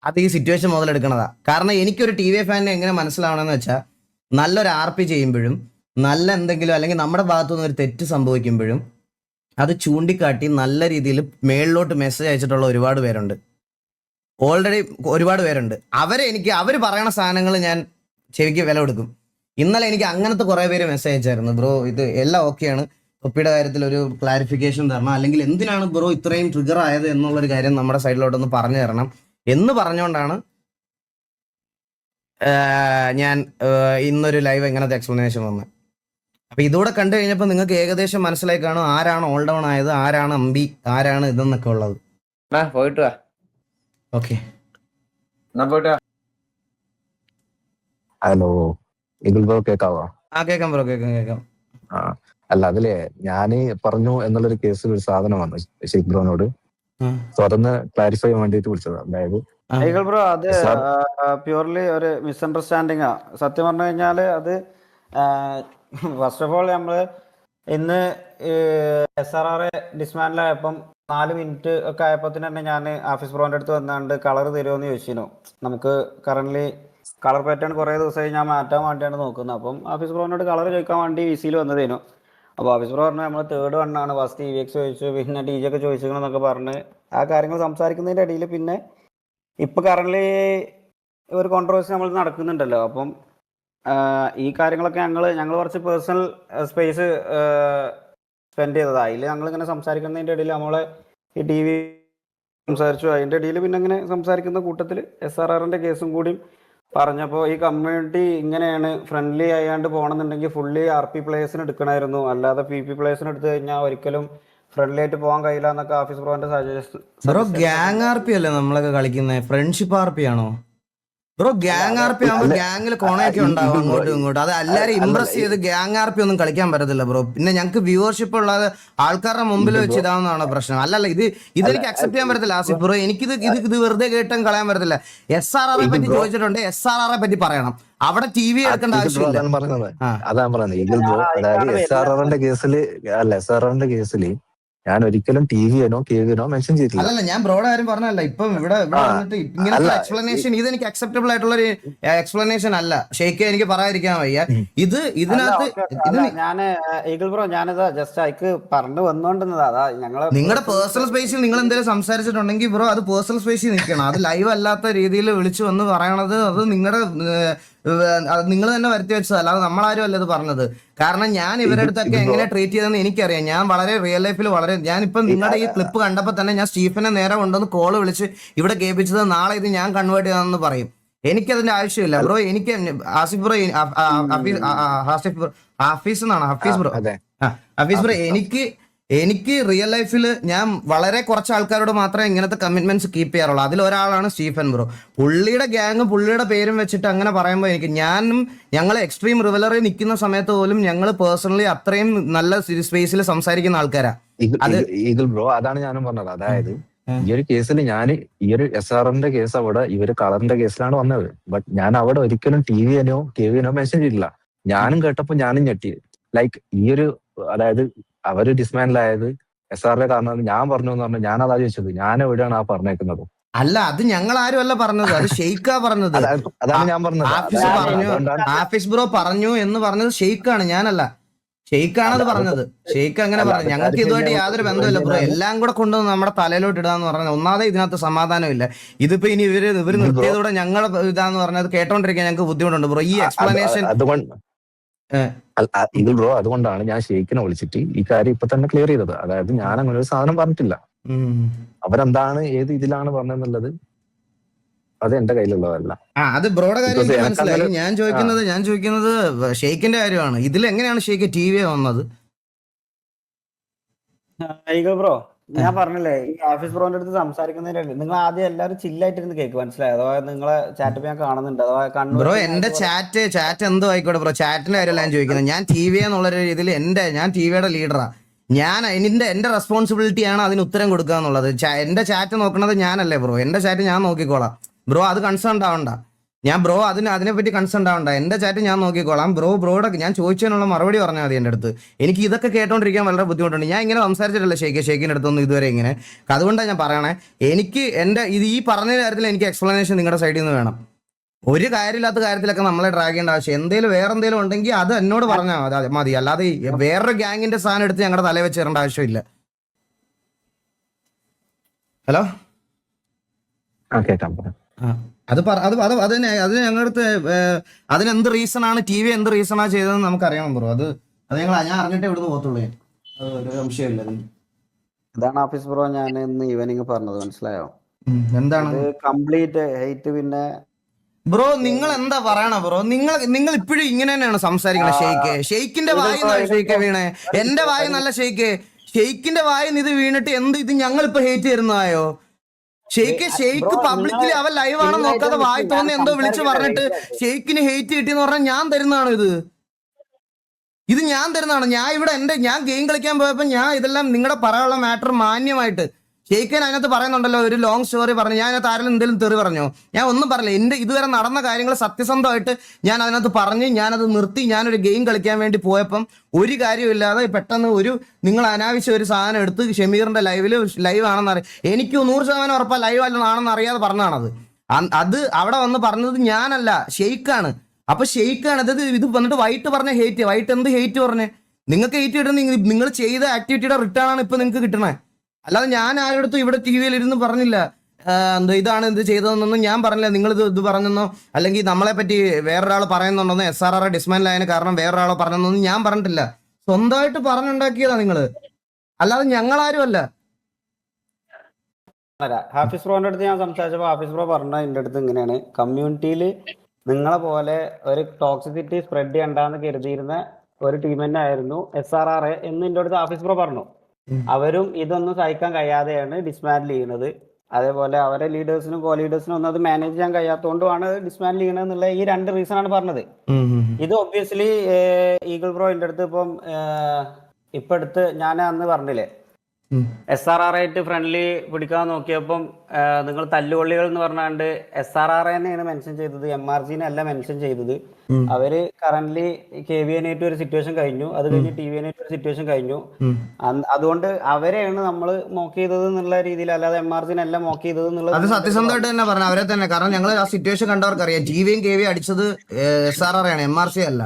അത് ഈ സിറ്റുവേഷൻ മുതലെടുക്കണതാ. കാരണം എനിക്കൊരു TVA ഫാനിനെ എങ്ങനെ മനസ്സിലാവണമെന്ന് വെച്ചാൽ നല്ലൊരു RP ചെയ്യുമ്പോഴും നല്ല എന്തെങ്കിലും അല്ലെങ്കിൽ നമ്മുടെ ഭാഗത്തുനിന്ന് ഒരു തെറ്റ് സംഭവിക്കുമ്പോഴും അത് ചൂണ്ടിക്കാട്ടി നല്ല രീതിയിൽ മേളിലോട്ട് മെസ്സേജ് അയച്ചിട്ടുള്ള ഒരുപാട് പേരുണ്ട്. ഓൾറെഡി ഒരുപാട് പേരുണ്ട്. അവർ പറയണ സാധനങ്ങൾ ഞാൻ ചെവിക്ക് വില കൊടുക്കും. ഇന്നലെ എനിക്ക് അങ്ങനത്തെ കുറേ പേര് മെസ്സേജ് അയച്ചായിരുന്നു. ബ്രോ ഇത് എല്ലാം ഓക്കെയാണ്, തൊപ്പിയുടെ കാര്യത്തിൽ ഒരു ക്ലാരിഫിക്കേഷൻ തരണം, അല്ലെങ്കിൽ എന്തിനാണ് ബ്രോ ഇത്രയും ട്രിഗർ ആയത് എന്നുള്ളൊരു കാര്യം നമ്മുടെ സൈഡിലോട്ടൊന്ന് പറഞ്ഞു തരണം എന്ന് പറഞ്ഞുകൊണ്ടാണ് ഞാൻ ഇന്നൊരു ലൈവ് എങ്ങനത്തെ എക്സ്പ്ലനേഷൻ വന്നത്. അപ്പൊ ഇതൂടെ കണ്ടു കഴിഞ്ഞപ്പോൾ നിങ്ങൾക്ക് ഏകദേശം മനസ്സിലായി കാണും ആരാണ് ഓൾ ഡൗൺ ആയത്, ആരാണ് അമ്പി, ആരാണ് ഇതെന്നൊക്കെ ഉള്ളത്. പോയിട്ട് ഓക്കെ ഹലോ ഇതിൽ ബ്രോ കേക്കാവോ? കേൾക്കാം ബ്രോ, കേൾക്കാം. അല്ല അതിലെ ഞാന് പറഞ്ഞു എന്നുള്ളൊരു കേസിൽ ഒരു സാധനം വന്നു ഷെയ്ഖ് ബ്രോനോട് തുറന്ന് ക്ലാരിഫൈ ചെയ്യാൻ വേണ്ടിട്ട് വിളിച്ചത്. അതായത് ബ്രോ, അത് പ്യൂർലി ഒരു മിസ്അണ്ടർസ്റ്റാൻഡിങ് ആ. സത്യം പറഞ്ഞു കഴിഞ്ഞാല് അത് ഫസ്റ്റ് ഓഫ് ഓൾ നമ്മള് ഇന്ന് SRR ഡിസ്മാൻഡിൽ ആയപ്പം 4 മിനിറ്റ് ഒക്കെ ആയപ്പോൾ തന്നെ ഞാൻ ആഫീസ് ബ്രോന്റെ അടുത്ത് വന്നാണ്ട് കളർ തരുമോന്ന് ചോദിച്ചിരുന്നു. നമുക്ക് കറന്റ് കളർ പാറ്റേൺ കുറേ ദിവസമായി ഞാൻ മാറ്റാൻ വേണ്ടിയാണ് നോക്കുന്നത്. അപ്പം ആഫീസ് ബ്രോനോട് കളർ ചോദിക്കാൻ വേണ്ടി VCയിൽ വന്നതേനു. അപ്പോൾ ഓഫീസ് ബ്രോ പറഞ്ഞു നമ്മൾ 3rd വണ്ണാണ്, ഫസ്റ്റ് EVX ചോദിച്ചു, പിന്നെ TG ഒക്കെ ചോദിച്ചിരിക്കണമെന്നൊക്കെ പറഞ്ഞ് ആ കാര്യങ്ങൾ സംസാരിക്കുന്നതിൻ്റെ ഇടയിൽ പിന്നെ ഇപ്പം കറന്റ് ഒരു കോൺട്രവേഴ്സി നമ്മൾ നടക്കുന്നുണ്ടല്ലോ. അപ്പം ഈ കാര്യങ്ങളൊക്കെ ഞങ്ങൾ കുറച്ച് പേഴ്സണൽ സ്പേസ് സ്പെൻഡ് ചെയ്തതാണ്. അതിൽ ഞങ്ങളിങ്ങനെ സംസാരിക്കുന്നതിൻ്റെ ഇടയിൽ നമ്മളെ ഈ TV സംസാരിച്ചു. അതിൻ്റെ ഇടയിൽ പിന്നെ ഇങ്ങനെ സംസാരിക്കുന്ന കൂട്ടത്തിൽ SRRന്റെ കേസും കൂടി പറഞ്ഞപ്പോൾ ഈ കമ്മ്യൂണിറ്റി ഇങ്ങനെയാണ് ഫ്രണ്ട്ലി ആയാണ്ട് പോകണമെന്നുണ്ടെങ്കിൽ ഫുള്ളി RP പ്ലേയേഴ്സിന് എടുക്കണമായിരുന്നു, അല്ലാതെ PP പ്ലേയേഴ്സിന് എടുത്തു കഴിഞ്ഞാൽ ഒരിക്കലും ഫ്രണ്ട്ലി ആയിട്ട് പോകാൻ കഴിയില്ല എന്നൊക്കെ ഓഫീസ് ബ്രോന്റെ ബ്രോ ഗ്യാങ് RP അല്ലേ നമ്മളൊക്കെ കളിക്കുന്നത്? ഫ്രണ്ട്ഷിപ്പ് RP ആണോ ബ്രോ? ഗ്യാങ് RP ആകുമ്പോൾ ഗ്യാങ്ങിൽ കോണയൊക്കെ ഉണ്ടാവും അങ്ങോട്ടും ഇങ്ങോട്ടും. അത് എല്ലാവരും ഇംപ്രസ് ചെയ്ത് ഗ്യാങ് RP ഒന്നും കളിക്കാൻ പറ്റത്തില്ല ബ്രോ. പിന്നെ ഞങ്ങൾക്ക് വ്യൂവർഷിപ്പ് ഉള്ളത് ആൾക്കാരുടെ മുമ്പിൽ വെച്ച് ഇതാവുന്നതാണ് പ്രശ്നം. അല്ലല്ല, ഇതെനിക്ക് അക്സെപ്റ്റ് ചെയ്യാൻ പറ്റത്തില്ല ആസിഫ് ബ്രോ. ഇത് വെറുതെ കേട്ടും കളയാൻ പറ്റത്തില്ല. SRR പറ്റി ചോദിച്ചിട്ടുണ്ട്, SRR പറ്റി പറയണം. അവിടെ TV എടുക്കേണ്ട ആവശ്യമില്ല. അതാണ് പറയുന്നത് ഇതിൽ ബ്രോ. അതായത് SRRന്റെ കേസിൽ ഞാൻ ഒരിക്കലും TVനോ KVനോ മെൻഷൻ ചെയ്തിട്ടില്ല. അല്ലല്ല, ഞാൻ ബ്രോയുടെ കാര്യം പറഞ്ഞല്ല. ഇപ്പം ഇവിടെ വന്നിട്ട് ഇങ്ങനത്തെ എക്സ്പ്ലനേഷൻ ഇതെനിക്ക് അക്സെപ്റ്റബിൾ ആയിട്ടുള്ള ഒരു എക്സ്പ്ലനേഷൻ അല്ല. ഷെയ്ക്ക് എനിക്ക് പറയാതിരിക്കാൻ വയ്യ. ഞാൻ ഈഗിൾ ബ്രോ, ഞാനിതാ ജസ്റ്റ് അയക്ക് പറഞ്ഞു വന്നോണ്ടിരുന്നതാ. അതാ നിങ്ങളുടെ പേഴ്സണൽ സ്പേസിൽ നിങ്ങൾ എന്തെങ്കിലും സംസാരിച്ചിട്ടുണ്ടെങ്കിൽ ബ്രോ അത് പേഴ്സണൽ സ്പേസിൽ നിൽക്കണം. അത് ലൈവ് അല്ലാത്ത രീതിയിൽ വിളിച്ചു വന്ന് പറയണത് അത് നിങ്ങളുടെ നിങ്ങൾ തന്നെ വരുത്തി വെച്ചത്, അല്ലാതെ നമ്മളാരും അല്ല ഇത് പറഞ്ഞത്. കാരണം ഞാൻ ഇവരുടെ അടുത്തൊക്കെ എങ്ങനെ ട്രീറ്റ് ചെയ്തെന്ന് എനിക്കറിയാം. ഞാൻ വളരെ റിയൽ ലൈഫിൽ വളരെ, ഞാനിപ്പം നിങ്ങളുടെ ഈ ക്ലിപ്പ് കണ്ടപ്പോൾ തന്നെ ഞാൻ സ്റ്റീഫനെ നേരെ കൊണ്ടുവന്ന് കോള് വിളിച്ച് ഇവിടെ കേൾപ്പിച്ചത് നാളെ ഇത് ഞാൻ കൺവേർട്ട് ചെയ്താണെന്ന് പറയും. എനിക്കതിന്റെ ആവശ്യമില്ല ബ്രോ. എനിക്ക് ആസിഫ് ബ്രോ, ഹഫീസ് എന്നാണ്, ഹഫീസ് ബ്രോ, ഹഫീസ് ബ്രോ, എനിക്ക് റിയൽ ലൈഫിൽ ഞാൻ വളരെ കുറച്ച് ആൾക്കാരോട് മാത്രമേ ഇങ്ങനത്തെ കമ്മിറ്റ്മെന്റ്സ് കീപ്പ് ചെയ്യാറുള്ളൂ. അതിലൊരാളാണ് സ്റ്റീഫൻ ബ്രോ. പുള്ളിയുടെ ഗ്യാങ്ങും പുള്ളിയുടെ പേരും വെച്ചിട്ട് അങ്ങനെ പറയുമ്പോൾ ഞങ്ങൾ എക്സ്ട്രീം റിവലറി നിൽക്കുന്ന സമയത്ത് പോലും ഞങ്ങൾ പേഴ്സണലി അത്രയും നല്ല സ്പേസിൽ സംസാരിക്കുന്ന ആൾക്കാരാ. ഈഗിൾ ബ്രോ, അതാണ് ഞാനും പറഞ്ഞത്. അതായത് ഈ ഒരു കേസിൽ ഈ ഒരു SRന്റെ കേസ് അവിടെ ഇവര് കളറിന്റെ കേസിലാണ് വന്നത്. ബട്ട് ഞാൻ അവിടെ ഒരിക്കലും TVNO KVNO മെൻഷൻ ചെയ്തില്ല. ഞാനും കേട്ടപ്പോ ഞാനും ഞെട്ടി. ലൈക്ക് ഈ ഒരു, അതായത് അവര് ഡിസ്മാൻഡിലായത് SRന്റെ കാരണം ഞാൻ പറഞ്ഞു എന്ന് പറഞ്ഞു. ഞാൻ അതാ ചോദിച്ചത്, ഞാൻ എവിടെയാണ് ആ പറഞ്ഞേക്കുന്നത്? അല്ല, അത് ഞങ്ങൾ ആരും അല്ല പറഞ്ഞത്, അത് ഷെയ്ക്കാ പറഞ്ഞത്. അതാണ് ഞാൻ പറഞ്ഞത്. ആഫീസ് ബ്രോ പറഞ്ഞു എന്ന് പറഞ്ഞത് ഷെയ്ക്കാണ്, ഞാനല്ല. ഷെയ്ക്കാണ് അത് പറഞ്ഞത്. ഷെയ്ക്ക് അങ്ങനെ പറഞ്ഞു. ഞങ്ങൾക്ക് ഇതുമായിട്ട് യാതൊരു ബന്ധമില്ല ബ്രോ. എല്ലാം കൂടെ കൊണ്ടുവന്ന് നമ്മുടെ തലയിലോട്ട് ഇടാന്ന് പറഞ്ഞത് ഒന്നാമതെ ഇതിനകത്ത് സമാധാനമില്ല. ഇതിപ്പോ ഇനി ഇവര് നിർത്തിയതോടെ ഞങ്ങൾ ഇതാന്ന് പറഞ്ഞത് കേട്ടോണ്ടിരിക്കാൻ ഞങ്ങൾക്ക് ബുദ്ധിമുട്ടുണ്ട് ബ്രോ. ഈ എക്സ്പ്ലനേഷൻ ഈഗിൾ ബ്രോ, അതുകൊണ്ടാണ് ഞാൻ ഷെയ്ക്കിനെ വിളിച്ചിട്ട് ഈ കാര്യം ഇപ്പൊ തന്നെ ക്ലിയർ ചെയ്തത്. അതായത് ഞാൻ അങ്ങനെ ഒരു സാധനം പറഞ്ഞിട്ടില്ല. അവരെന്താണ് ഏത് ഇതിലാണ് പറഞ്ഞെന്നുള്ളത് അത് എന്റെ കയ്യിലുള്ളതല്ല. അത് ബ്രോയുടെ കാര്യം എനിക്ക് മനസ്സിലായി. ഞാൻ ചോദിക്കുന്നത് ഷെയ്ക്കിന്റെ കാര്യമാണ്. ഇതിൽ എങ്ങനെയാണ് ഷെയ്ക്ക് TV വന്നത്? ഈഗിൾ ബ്രോ, ഞാൻ പറഞ്ഞില്ലേ, ഈ ആഫീസ് ബ്രോന്റെ അടുത്ത് സംസാരിക്കുന്നതിന് നിങ്ങൾ ആദ്യം എല്ലാവരും ചില്ലായിട്ടിരുന്ന് കേക്ക്, മനസ്സിലായോ? അഥവാ നിങ്ങളെ ചാറ്റ് ഞാൻ കാണുന്നുണ്ട്. അഥവാ ബ്രോ എന്റെ ചാറ്റ് എന്തോ ആയിക്കോട്ടെ ബ്രോ, ചാറ്റിന്റെ കാര്യമല്ല ഞാൻ ചോദിക്കുന്നത്. ഞാൻ TV എന്നുള്ള രീതിയിൽ ഞാൻ TVയുടെ ലീഡറാ. എന്റെ റെസ്പോൺസിബിലിറ്റിയാണ് അതിന് ഉത്തരം കൊടുക്കുക എന്നുള്ളത്. എന്റെ ചാറ്റ് നോക്കുന്നത് ഞാനല്ലേ ബ്രോ. എന്റെ ചാറ്റ് ഞാൻ നോക്കിക്കോളാം ബ്രോ. അത് കൺസേൺ ആവണ്ട. ബ്രോ അതിനെപ്പറ്റി കൺസേൺ ആവണ്ട. എന്റെ ചാറ്റ് ഞാൻ നോക്കിക്കോളാം ബ്രോയുടെ ഞാൻ ചോദിച്ചതിനുള്ള മറുപടി പറഞ്ഞാൽ മതി. എൻ്റെ അടുത്ത് എനിക്ക് ഇതൊക്കെ കേട്ടോണ്ടിരിക്കാൻ വളരെ ബുദ്ധിമുട്ടുണ്ട്. ഞാൻ ഇങ്ങനെ സംസാരിച്ചിട്ടില്ല ഷെയ്ക്കിന്റെ അടുത്തൊന്നും ഇതുവരെ ഇങ്ങനെ. അതുകൊണ്ടാണ് ഞാൻ പറയണേ, എനിക്ക് ഈ പറഞ്ഞ കാര്യത്തിൽ എനിക്ക് എക്സ്പ്ലനേഷൻ നിങ്ങളുടെ സൈഡിൽ നിന്ന് വേണം. ഒരു കാര്യമില്ലാത്ത കാര്യത്തിലൊക്കെ നമ്മളെ ഡ്രാഗ് ചെയ്യേണ്ട ആവശ്യം, വേറെ എന്തെങ്കിലും ഉണ്ടെങ്കിൽ അത് എന്നോട് പറഞ്ഞാൽ മതി. അല്ലാതെ വേറൊരു ഗ്യാങ്ങിന്റെ സാധനം എടുത്ത് ഞങ്ങളുടെ തലയിൽ വെച്ച് തരേണ്ട ആവശ്യമില്ല. ഹലോ, അത് ഞങ്ങളുടെ അടുത്ത് അതിനെന്ത് റീസൺ ആണ്, TV എന്ത് റീസൺ ആണ് ചെയ്തതെന്ന് നമുക്കറിയണം ബ്രോ. അത് ഞാൻ അറിഞ്ഞിട്ടേ ഇവിടുന്ന് പോകത്തുള്ളൂ. ഒരു സംശയമില്ല. ഇതാണ് ആഫീസ് ബ്രോ ഞാൻ ഇന്ന് ഈവനിങ് പറഞ്ഞത്, മനസ്സിലായോ? എന്താണ് കംപ്ലീറ്റ് ഹെയ്റ്റ്. പിന്നെ ബ്രോ നിങ്ങൾ എന്താ പറയണ ബ്രോ? നിങ്ങൾ ഇപ്പോഴും ഇങ്ങനെ തന്നെയാണ് സംസാരിക്കണത്. ഷെയ്ക്കിന്റെ വായി ഷെയ്ക്ക് വീണേ, എന്റെ വായി നല്ല ഷെയ്ക്കിന്റെ വായി ഇത് വീണിട്ട് ഇത് ഞങ്ങൾ ഇപ്പൊ ഹേറ്റ് തരുന്നതായോ? ഷെയ്ക്ക് പബ്ലിക്കലി അവൻ ലൈവ് ആണെന്ന് നോക്കാതെ വായി തോന്നി എന്തോ വിളിച്ചു പറഞ്ഞിട്ട് ഷെയ്ക്കിന് ഹേറ്റ് കിട്ടിയെന്ന് പറഞ്ഞാൽ ഞാൻ തരുന്നതാണ് ഇത് ഞാൻ തരുന്നതാണ്. ഞാൻ ഗെയിം കളിക്കാൻ പോയപ്പോ ഞാൻ ഇതെല്ലാം നിങ്ങളുടെ പറയാനുള്ള മാറ്റർ മാന്യമായിട്ട് ഷെയ്ക്കൻ അതിനകത്ത് പറയുന്നുണ്ടല്ലോ, ഒരു ലോങ് സ്റ്റോറി പറഞ്ഞു. ഞാൻ അതിനകത്ത് ആരെങ്കിലും എന്തെങ്കിലും തെറി പറഞ്ഞോ? ഞാൻ ഒന്നും പറഞ്ഞില്ല. എന്റെ ഇതുവരെ നടന്ന കാര്യങ്ങൾ സത്യസന്ധമായിട്ട് ഞാൻ അതിനകത്ത് പറഞ്ഞ് ഞാനത് നിർത്തി. ഞാനൊരു ഗെയിം കളിക്കാൻ വേണ്ടി പോയപ്പം ഒരു കാര്യമില്ലാതെ പെട്ടെന്ന് നിങ്ങൾ അനാവശ്യം ഒരു സാധനം എടുത്ത് ഷമീറിന്റെ ലൈവ് ആണെന്ന് അറിയാം. എനിക്ക് 100% ഉറപ്പാ ലൈവ് ആണെന്ന് അറിയാതെ പറഞ്ഞാണത്. അത് അവിടെ വന്ന് പറഞ്ഞത് ഞാനല്ല, ഷെയ്ക്കാണ്. അപ്പൊ ഷെയ്ക്കാണ് ഇത് വന്നിട്ട് വൈറ്റ് പറഞ്ഞ ഹേറ്റ്. വൈറ്റ് എന്ത് ഹേറ്റ് പറഞ്ഞേ? നിങ്ങൾക്ക് ഹേറ്റ് കിട്ടുന്ന നിങ്ങൾ ചെയ്ത ആക്ടിവിറ്റിയുടെ റിട്ടേൺ ആണ് ഇപ്പൊ നിങ്ങൾക്ക് കിട്ടണേ. അല്ലാതെ ഞാൻ ആരോടത്തും ഇവിടെ TVയിൽ ഇരുന്ന് പറഞ്ഞില്ല ഇതാണ് ഇത് ചെയ്തതെന്നൊന്നും ഞാൻ പറഞ്ഞില്ല. നിങ്ങൾ ഇത് പറഞ്ഞെന്നോ അല്ലെങ്കിൽ നമ്മളെ പറ്റി വേറൊരാൾ പറയുന്നുണ്ടെന്നോ SRR ഡിസ്മാൻഡിലായതിന് കാരണം വേറൊരാളോ പറഞ്ഞെന്നൊന്നും ഞാൻ പറഞ്ഞിട്ടില്ല. സ്വന്തമായിട്ട് പറഞ്ഞുണ്ടാക്കിയതാ നിങ്ങള്, അല്ലാതെ ഞങ്ങളാരും അല്ല. ഹാഫീസ് ബ്രോന്റെ അടുത്ത് ഞാൻ സംസാരിച്ചപ്പോൾ ഹാഫീസ് ബ്രോ പറഞ്ഞ എൻ്റെ അടുത്ത് ഇങ്ങനെയാണ്, കമ്മ്യൂണിറ്റിയിൽ നിങ്ങളെ പോലെ ഒരു ടോക്സിസിറ്റി സ്പ്രെഡ് ചെയ്യണ്ടെന്ന് കരുതിയിരുന്ന ഒരു ടീം തന്നെ ആയിരുന്നു SRR എന്ന് എൻ്റെ അടുത്ത് ഹാഫീസ് ബ്രോ പറഞ്ഞു. അവരും ഇതൊന്നും സഹിക്കാൻ കഴിയാതെയാണ് ഡിസ്മാൻഡിൽ ചെയ്യുന്നത്. അതേപോലെ അവരെ ലീഡേഴ്സിനും കോ ലീഡേഴ്സിനും ഒന്നും അത് മാനേജ് ചെയ്യാൻ കഴിയാത്തതുകൊണ്ടാണ് ഡിസ്മാൻഡിൽ ചെയ്യണത് എന്നുള്ള ഈ 2 റീസൺ ആണ് പറഞ്ഞത്. ഇത് ഒബ്വിയസ്ലി ഈഗിൾ ബ്രോ എൻ്റെ അടുത്ത് ഇപ്പൊ അടുത്ത് ഞാൻ അന്ന് പറഞ്ഞില്ലേ, SRR ആയിട്ട് ഫ്രണ്ട്ലി പിടിക്കാൻ നോക്കിയപ്പം നിങ്ങൾ തല്ലുകൊള്ളികൾ എന്ന് പറഞ്ഞാണ്ട് SRR തന്നെയാണ് മെൻഷൻ ചെയ്തത്, MRGനെ അല്ല മെൻഷൻ ചെയ്തത്. അവര് കറന്റ്ലി KVN-ആയിട്ട് ഒരു സിറ്റുവേഷൻ കഴിഞ്ഞു, അത് കഴിഞ്ഞ് TVN-ആയിട്ട് ഒരു സിറ്റുവേഷൻ കഴിഞ്ഞു. അതുകൊണ്ട് അവരെയാണ് നമ്മൾ മോക്ക് ചെയ്തത് എന്നുള്ള രീതിയിൽ, അല്ലാതെ MRGനെ അല്ല മോക്ക് ചെയ്തത് എന്നുള്ളത്. അത് സത്യസന്ധമായിട്ട് തന്നെ പറഞ്ഞു, അവരെ തന്നെ. കാരണം ഞങ്ങൾ ആ സിറ്റുവേഷൻ കണ്ടവർക്ക് അറിയാം, TVയും KVയും അടിച്ചത് SRR ആണ്, MRC അല്ല.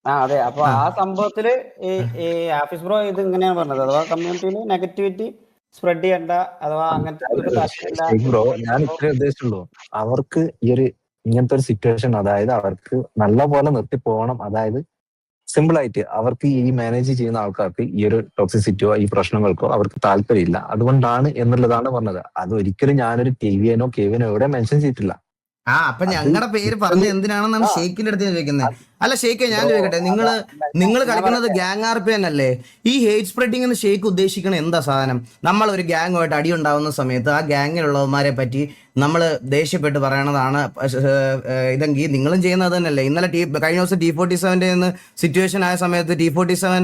അതെ. അപ്പൊ ആ സംഭവത്തില് ഈ ആഫീസ് ബ്രോ ഇത് ഇങ്ങനെയാണ് പറഞ്ഞത്, അഥവാ കമ്മ്യൂണിറ്റിയിൽ നെഗറ്റിവിറ്റി സ്പ്രെഡ് ചെയ്യണ്ട, അഥവാ അങ്ങനത്തെ ബ്രോ ഞാൻ ഇത്രേ ഉദ്ദേശിച്ചുള്ളൂ. അവർക്ക് ഈ ഒരു ഇങ്ങനത്തെ ഒരു സിറ്റുവേഷൻ, അതായത് അവർക്ക് നല്ല പോലെ നിർത്തി പോകണം. അതായത് സിമ്പിൾ ആയിട്ട് അവർക്ക് ഈ മാനേജ് ചെയ്യുന്ന ആൾക്കാർക്ക് ഈ ഒരു ടോക്സിസിറ്റിയോ ഈ പ്രശ്നങ്ങൾക്കോ അവർക്ക് താല്പര്യമില്ല, അതുകൊണ്ടാണ് എന്നുള്ളതാണ് പറഞ്ഞത്. അത് ഒരിക്കലും ഞാനൊരു ടിവിയനോ കെവിനോ എവിടെ മെൻഷൻ ചെയ്തിട്ടില്ല. അപ്പൊ ഞങ്ങളുടെ പേര് പറഞ്ഞ എന്തിനാണെന്നാണ് ഷെയ്ഖിന്റെ അടുത്ത് ചോദിക്കുന്നത്. അല്ല ഷെയ്ഖെ, ഞാൻ ചോദിക്കട്ടെ, നിങ്ങൾ കളിക്കുന്നത് ഗ്യാങ് ആർ പി അല്ലേ? ഈ ഹേറ്റ് സ്പ്രെഡിംഗ് എന്ന് ഷെയ്ഖ് ഉദ്ദേശിക്കണ എന്താ സാധനം? നമ്മൾ ഒരു ഗ്യാങ്ങുമായിട്ട് അടി ഉണ്ടാവുന്ന സമയത്ത് ആ ഗ്യാങ്ങിലുള്ളവന്മാരെ പറ്റി നമ്മൾ ദേഷ്യപ്പെട്ട് പറയണതാണ് ഇതെങ്കിൽ നിങ്ങളും ചെയ്യുന്നത് തന്നെയല്ലേ? ഇന്നലെ കഴിഞ്ഞ ദിവസം T47 സിറ്റുവേഷൻ ആയ സമയത്ത് T47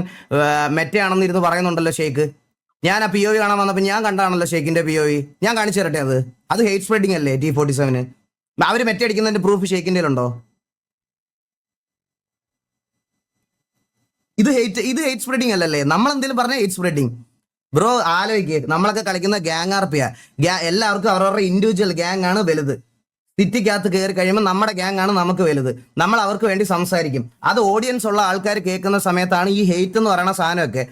മെറ്റയാണെന്ന് ഇരുന്ന് പറയുന്നുണ്ടല്ലോ ഷെയ്ഖ്. ഞാൻ ആ POV കാണാൻ വന്നപ്പോൾ ഞാൻ കണ്ടാണല്ലോ ഷെയ്ഖിന്റെ POV. ഞാൻ കാണിച്ചു തരട്ടെ. അത് ഹേറ്റ് സ്പ്രെഡിംഗ് അല്ലേ? T47 അവര് മെറ്റടിക്കുന്നതിന്റെ പ്രൂഫ് ഷെയ്ഖിന്റെ ഉണ്ടോ? ഇത് ഹേറ്റ് സ്പ്രെഡിംഗ് അല്ലല്ലേ? നമ്മൾ എന്തെങ്കിലും പറഞ്ഞ ഹേറ്റ് സ്പ്രെഡിംഗ്. ബ്രോ ആലോചിക്കുക, നമ്മളൊക്കെ കളിക്കുന്ന ഗ്യാങ് ആർ പി എല്ലാവർക്കും അവരവരുടെ ഇൻഡിവിജ്വൽ ഗ്യാങ് ആണ് വലുത്. സിറ്റിക്കകത്ത് കയറി കഴിയുമ്പോൾ നമ്മുടെ ഗ്യാങ് ആണ് നമുക്ക് വലുത്. നമ്മൾ അവർക്ക് വേണ്ടി സംസാരിക്കും. അത് ഓഡിയൻസ് ഉള്ള ആൾക്കാർ കേൾക്കുന്ന സമയത്താണ് ഈ ഹെയ്റ്റ് എന്ന് പറയുന്ന സാധനമൊക്കെ.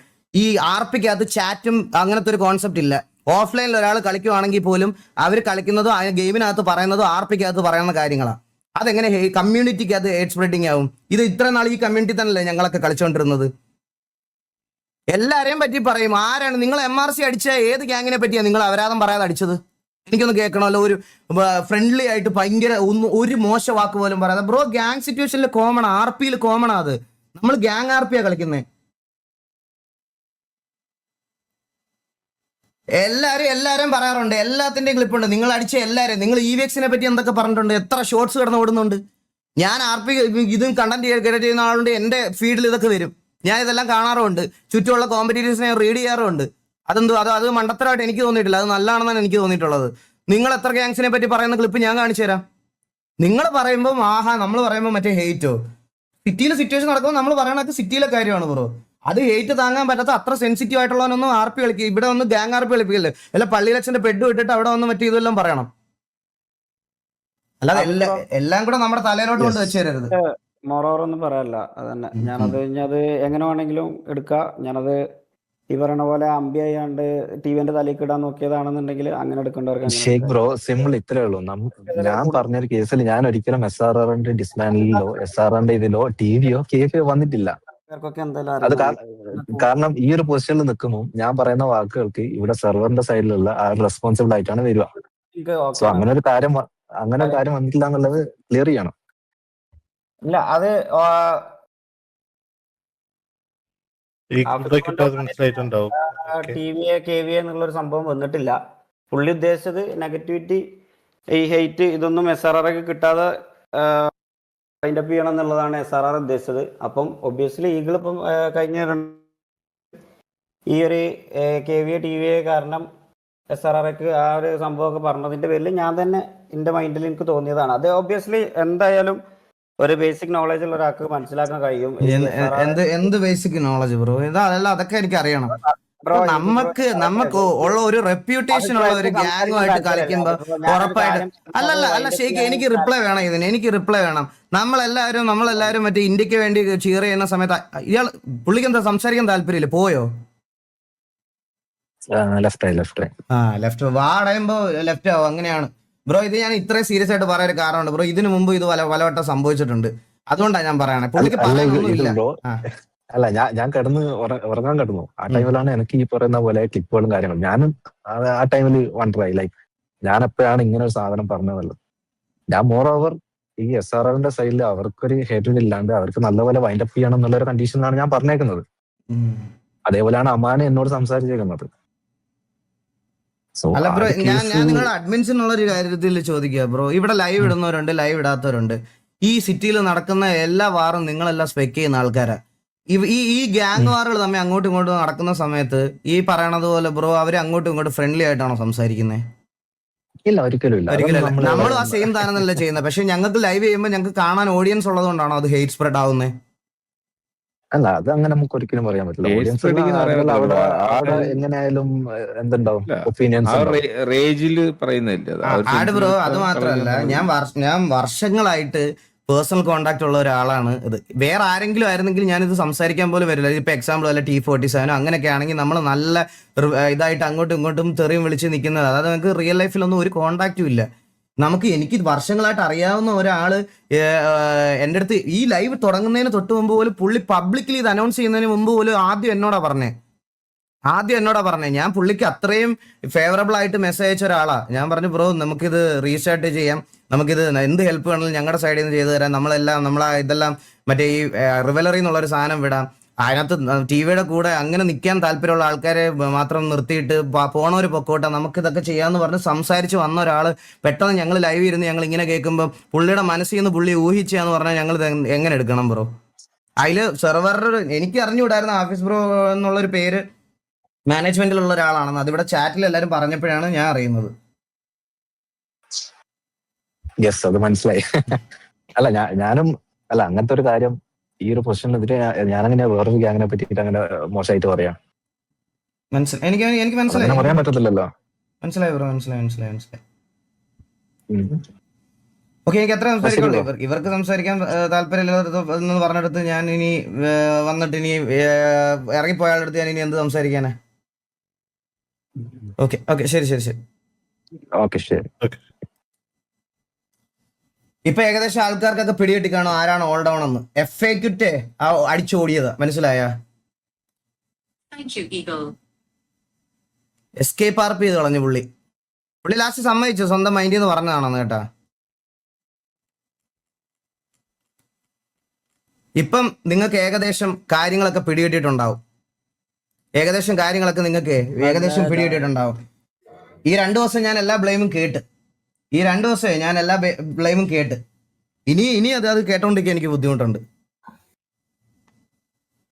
ഈ RP-ക്കകത്ത് ചാറ്റും അങ്ങനത്തെ ഒരു കോൺസെപ്റ്റ് ഇല്ല. ഓഫ്ലൈനിൽ ഒരാൾ കളിക്കുവാണെങ്കിൽ പോലും അവർ കളിക്കുന്നതും ആ ഗെയിമിനകത്ത് പറയുന്നതും RP-ക്കകത്ത് പറയുന്ന കാര്യങ്ങളാണ്. അതെങ്ങനെ കമ്മ്യൂണിറ്റിക്കകത്ത് ഹേറ്റ് സ്പ്രെഡിങ് ആവും? ഇത് ഇത്ര നാൾ ഈ കമ്മ്യൂണിറ്റി തന്നെയല്ലേ ഞങ്ങളൊക്കെ കളിച്ചുകൊണ്ടിരുന്നത്? എല്ലാരെയും പറ്റി പറയും. ആരാണ് നിങ്ങൾ MRC അടിച്ച ഏത് ഗ്യാങ്ങിനെ പറ്റിയാണ് നിങ്ങൾ അപരാധം പറയാതെ അടിച്ചത്? എനിക്കൊന്ന് കേൾക്കണമല്ലോ. ഒരു ഫ്രണ്ട്ലി ആയിട്ട് ഭയങ്കര ഒരു മോശ വാക്ക് പോലും പറയാതെ. ബ്രോ ഗ്യാങ് സിറ്റുവേഷനിൽ കോമൺ, RP-യിൽ കോമൺ അത്. നമ്മൾ ഗ്യാങ് RP-യാ കളിക്കുന്നത്. എല്ലാരും പറയാറുണ്ട്, എല്ലാത്തിന്റെയും ക്ലിപ്പുണ്ട്. നിങ്ങൾ അടിച്ച എല്ലാരും, നിങ്ങൾ EVX-നെ പറ്റി എന്തൊക്കെ പറഞ്ഞിട്ടുണ്ട്, എത്ര ഷോർട്സ് കിടന്ന് ഓടുന്നുണ്ട്. ഞാൻ RP ഇതും കണ്ടന്റ് ക്രിയേറ്റ് ചെയ്യുന്ന ആളുകൊണ്ട് എന്റെ ഫീഡിൽ ഇതൊക്കെ വരും. ഞാൻ ഇതെല്ലാം കാണാറുണ്ട്. ചുറ്റുമുള്ള കോമ്പറ്റീറ്റേഴ്സിനെ റീഡ് ചെയ്യാറുണ്ട്. അത് മണ്ടത്തരമായിട്ട് എനിക്ക് തോന്നിയിട്ടില്ല. അത് നല്ലതാണെന്നാണ് എനിക്ക് തോന്നിയിട്ടുള്ളത്. നിങ്ങൾ എത്ര ഗ്യാങ്സിനെ പറ്റി പറയുന്ന ക്ലിപ്പ് ഞാൻ കാണിച്ചു തരാം. നിങ്ങൾ പറയുമ്പോൾ നമ്മൾ പറയുമ്പോൾ മറ്റേ ഹെയ്റ്റോ? സിറ്റിയിലെ സിറ്റുവേഷൻ നടക്കുമ്പോൾ നമ്മൾ പറയണത് സിറ്റിയിലെ കാര്യമാണ് ബ്രോ. അത് ഹെയ്റ്റ് താങ്ങാൻ പറ്റാത്ത അത്ര സെൻസിറ്റീവ് ആയിട്ടുള്ളവനൊന്നും RP കളിക്കുക. ഇവിടെ ഒന്ന് ഗ്യാങ് RP കളിപ്പിക്കല്ലേ? അല്ല പള്ളിയിലച്ഛന്റെ പെഡ് വിട്ടിട്ട് അവിടെ വന്ന് മറ്റേ ഇതെല്ലാം പറയണം. അല്ലാതെ എല്ലാം കൂടെ നമ്മുടെ തലയിലോട്ട് കൊണ്ട് വെച്ച് തരരുത്. മോറോറൊന്നും പറയാനില്ല. അതന്നെ ഞാനത് അത് എങ്ങനെ വേണമെങ്കിലും എടുക്കാം. ഞാനത് ഈ പറയണ പോലെ അമ്പി ആയാണ്ട് ടിവിന്റെ തലയ്ക്ക് ഇടാൻ നോക്കിയതാണെന്നുണ്ടെങ്കിൽ അങ്ങനെ എടുക്കേണ്ടവർക്ക് ഷേഖ് ബ്രോ സിമ്പിൾ ഇത്രേ ഉള്ളൂ. ഞാൻ പറഞ്ഞൊരു കേസിൽ ഞാൻ ഒരിക്കലും SRRന്റെ ഡിസ്മാൻഡിലോ SRRന്റെ ഇതിലോ TVയോ KFയോ വന്നിട്ടില്ല. അത് കാരണം ഈ ഒരു പൊസിഷനിൽ നിൽക്കുമ്പോൾ ഞാൻ പറയുന്ന വാക്കുകൾക്ക് ഇവിടെ സെർവറിന്റെ സൈഡിലുള്ള റെസ്പോൺസിബിൾ ആയിട്ടാണ് വരിക. സോ അങ്ങനെ ഒരു കാര്യം വന്നിട്ടില്ല എന്നുള്ളത് ക്ലിയർ ചെയ്യണം. ഇല്ല അത് TVA KVA എന്നുള്ളൊരു സംഭവം വന്നിട്ടില്ല. പുള്ളി ഉദ്ദേശിച്ചത് നെഗറ്റിവിറ്റി, ഈ ഹെയ്റ്റ് ഇതൊന്നും SRRക്ക് കിട്ടാതെ വൈൻഡപ്പ് ചെയ്യണം എന്നുള്ളതാണ് SRR ഉദ്ദേശിച്ചത്. അപ്പം ഒബ്വിയസ്ലി ഈഗിൾ ഇപ്പം കഴിഞ്ഞ ഈ ഒരു KVA TVA കാരണം SRRക്ക് ആ ഒരു സംഭവമൊക്കെ പറഞ്ഞതിന്റെ പേരിൽ ഞാൻ തന്നെ എൻ്റെ മൈൻഡിൽ എനിക്ക് തോന്നിയതാണ്. അത് ഒബ്വിയസ്ലി എന്തായാലും ഒരു ബേസിക് നോളജ് ഉള്ള ഒരാൾക്ക് മനസ്സിലാക്കാൻ കഴിയും. എന്ത് ബേസിക് നോളജ് ബ്രോ? അതല്ല, അതൊക്കെ എനിക്ക് അറിയണം. നമുക്ക് ഉള്ള ഒരു റെപ്യൂട്ടേഷൻ ഉള്ള ഒരു ഗ്യാങ്ങുമായിട്ട് കളിക്കുമ്പോ ഉറപ്പായിട്ട് അല്ല ഷെയ്ഖ്, എനിക്ക് റിപ്ലൈ വേണം ഇതിന്. എനിക്ക് റിപ്ലൈ വേണം. നമ്മളെല്ലാരും മറ്റേ ഇന്ത്യക്ക് വേണ്ടി ചീർ ചെയ്യുന്ന സമയത്ത് പുള്ളിക്ക് എന്താ സംസാരിക്കാൻ താല്പര്യമില്ല? പോയോ? ലെഫ്റ്റ് വാടയുമ്പോ ലെഫ്റ്റ് ആവും. അങ്ങനെയാണ് ബ്രോ. ഇത് ഞാൻ ഇത്രയും സീരിയസ് ആയിട്ട് പറയാൻ ഒരു കാരണമുണ്ട് ബ്രോ. ഇതിനു മുമ്പ് ഇത് പലവട്ടം സംഭവിച്ചിട്ടുണ്ട്. അതുകൊണ്ടാണ് ഞാൻ പറയണേ. പുള്ളിക്ക് പറയാനൊന്നുമില്ല. അല്ല ഞാൻ ഉറങ്ങാൻ കിടന്നു. ആ ടൈമിലാണ് എനിക്ക് ഈ പറയുന്ന പോലെ ക്ലിപ്പുകളും കാര്യങ്ങളും. ഞാനും ആ ടൈമിൽ വണ്ടറായി, ലൈക്ക് ഞാൻ എപ്പോഴാണ് ഇങ്ങനെ ഒരു സാധനം പറഞ്ഞതല്ലോ. ഞാൻ മോർ ഓവർ ഈ SRRന്റെ സൈഡിൽ അവർക്കൊരു ഹേറ്റഡ് ഇല്ലാണ്ട് അവർക്ക് നല്ലപോലെ വൈൻഡപ്പ് ചെയ്യണം എന്നുള്ള ഒരു കണ്ടീഷനിലാണ് ഞാൻ പറഞ്ഞേക്കുന്നത്. അതേപോലെയാണ് അമാൻ എന്നോട് സംസാരിച്ചേക്കുന്നത്. അല്ല ബ്രോ, ഞാൻ നിങ്ങളുടെ അഡ്മിൻസിനുള്ള ഒരു കാര്യത്തിൽ ചോദിക്കുക ബ്രോ. ഇവിടെ ലൈവ് ഇടുന്നവരുണ്ട്, ലൈവ് ഇടാത്തവരുണ്ട്. ഈ സിറ്റിയിൽ നടക്കുന്ന എല്ലാ വാറും നിങ്ങളെല്ലാം സ്പെക്ക് ചെയ്യുന്ന ആൾക്കാരാ. ഈ ഗ്യാങ് വാറുകൾ തമ്മിൽ അങ്ങോട്ടും ഇങ്ങോട്ടും നടക്കുന്ന സമയത്ത് ഈ പറയണത് പോലെ ബ്രോ അവര് അങ്ങോട്ടും ഇങ്ങോട്ടും ഫ്രണ്ട്ലി ആയിട്ടാണോ സംസാരിക്കുന്നത്? ഇല്ല, ഒരിക്കലും ഇല്ല. നമ്മളും ആ സെയിം താനല്ല ചെയ്യുന്നത്. പക്ഷെ ഞങ്ങൾക്ക് ലൈവ് ചെയ്യുമ്പോൾ ഞങ്ങൾക്ക് കാണാൻ ഓഡിയൻസ് ഉള്ളതുകൊണ്ടാണോ അത് ഹെയ്റ്റ് സ്പ്രെഡ് ആവുന്നത്? അല്ല, അത് അങ്ങനെ നമുക്ക് ഒരിക്കലും പറയാൻ പറ്റില്ല. എങ്ങനെയായാലും എന്തുണ്ടാവും ഒപ്പീനിയൻസ് ബ്രോ. അത് മാത്രമല്ല, ഞാൻ വർഷങ്ങളായിട്ട് പേഴ്സണൽ കോണ്ടാക്ട് ഉള്ള ഒരാളാണ്. ഇത് വേറെ ആരെങ്കിലും ആയിരുന്നെങ്കിൽ ഞാനിത് സംസാരിക്കാൻ പോലും വരില്ല. ഇപ്പൊ എക്സാമ്പിൾ വല്ല T47 അങ്ങനെയൊക്കെ ആണെങ്കിൽ നമ്മൾ നല്ല ഇതായിട്ട് അങ്ങോട്ടും ഇങ്ങോട്ടും തെറിയും വിളിച്ച് നിൽക്കുന്നത്. അതായത് നമുക്ക് റിയൽ ലൈഫിലൊന്നും ഒരു കോണ്ടാക്റ്റും ഇല്ല. എനിക്ക് വർഷങ്ങളായിട്ട് അറിയാവുന്ന ഒരാള് എൻ്റെ അടുത്ത് ഈ ലൈവ് തുടങ്ങുന്നതിന് തൊട്ട് മുമ്പ് പോലും പുള്ളി പബ്ലിക്കലി ഇത് അനൗൺസ് ചെയ്യുന്നതിന് മുമ്പ് പോലും ആദ്യം എന്നോടാ പറഞ്ഞേ ഞാൻ പുള്ളിക്ക് അത്രയും ഫേവറബിൾ ആയിട്ട് മെസ്സേജ് അയച്ച ഒരാളാ. ഞാൻ പറഞ്ഞു ബ്രോ നമുക്കിത് റീസ്റ്റാർട്ട് ചെയ്യാം, നമുക്കിത് എന്ത് ഹെൽപ്പ് വേണമെങ്കിലും ഞങ്ങളുടെ സൈഡിൽ നിന്ന് ചെയ്തു തരാം, ഇതെല്ലാം മറ്റേ ഈ റിവലറി എന്നുള്ളൊരു സാധനം വിടാം, അതിനകത്ത് ടിവിയുടെ കൂടെ അങ്ങനെ നിൽക്കാൻ താല്പര്യമുള്ള ആൾക്കാരെ മാത്രം നിർത്തിയിട്ട് പോണവര് പൊക്കോട്ടെ, നമുക്കിതൊക്കെ ചെയ്യാമെന്ന് പറഞ്ഞ് സംസാരിച്ച് വന്ന ഒരാൾ പെട്ടെന്ന് ഞങ്ങൾ ലൈവ് ഇരുന്ന് ഞങ്ങൾ ഇങ്ങനെ കേൾക്കുമ്പോൾ പുള്ളിയുടെ മനസ്സിൽ നിന്ന് പുള്ളി ഊഹിച്ചാന്ന് പറഞ്ഞാൽ ഞങ്ങൾ എങ്ങനെ എടുക്കണം ബ്രോ? അതിൽ സെർവറിൽ എനിക്ക് അറിഞ്ഞുകൂടായിരുന്നു ആഫീസ് ബ്രോ എന്നുള്ളൊരു പേര് മാനേജ്മെന്റിലുള്ള ഒരാളാണെന്ന്. അതിവിടെ ചാറ്റിൽ എല്ലാവരും പറഞ്ഞപ്പോഴാണ് ഞാൻ അറിയുന്നത്. യെസ്, അത് മനസ്സിലായി. അല്ല ഞാനും അല്ല അങ്ങനത്തെ ഒരു കാര്യം ഈ ഒരു പൊസിഷനെതിരെ ഞാനങ്ങനെ വേറൊരു ഗ്യാങ്ങിനെ പറ്റിയിട്ട് അങ്ങനെ മോശമായിട്ട് പറയാം എനിക്ക് മനസ്സിലായി, അങ്ങനെ പറയാൻ പറ്റത്തില്ലല്ലോ. മനസ്സിലായി ബ്രോ, മനസ്സിലായി. ഓക്കെ, എനിക്ക് എത്ര സംസാരിക്കുള്ളൂ? ഇവർക്ക് സംസാരിക്കാൻ താല്പര്യമില്ലെന്ന് പറഞ്ഞെടുത്ത് ഞാൻ ഇനി വന്നിട്ട് ഇനി ഇറങ്ങിപ്പോയ ആളെടുത്ത് ഞാൻ ഇനി എന്ത് സംസാരിക്കാനാ? ഓക്കെ ശരി. ഓക്കെ ശരി. ഇപ്പൊ ഏകദേശം ആൾക്കാർക്കൊക്കെ പിടികിട്ടി കാണും ആരാണ് ഓൾ ഡൗൺ എന്ന്. FAQT അടിച്ചോടിയത് മനസ്സിലായ? എസ്കേപ്പ് ആർപ്പ് ചെയ്ത് കളഞ്ഞു പുള്ളി ലാസ്റ്റ് സമ്മതിച്ചു സ്വന്തം മൈൻഡിൽ നിന്ന് പറഞ്ഞതാണെന്ന് കേട്ടാ. ഇപ്പം നിങ്ങൾക്ക് ഏകദേശം കാര്യങ്ങളൊക്കെ പിടികിട്ടിട്ടുണ്ടാവും. ഈ 2 ദിവസം ഞാൻ എല്ലാ ബ്ലെയിമും കേട്ട്. ഇനി അത് കേട്ടോണ്ടിരിക്കാൻ എനിക്ക് ബുദ്ധിമുട്ടുണ്ട്.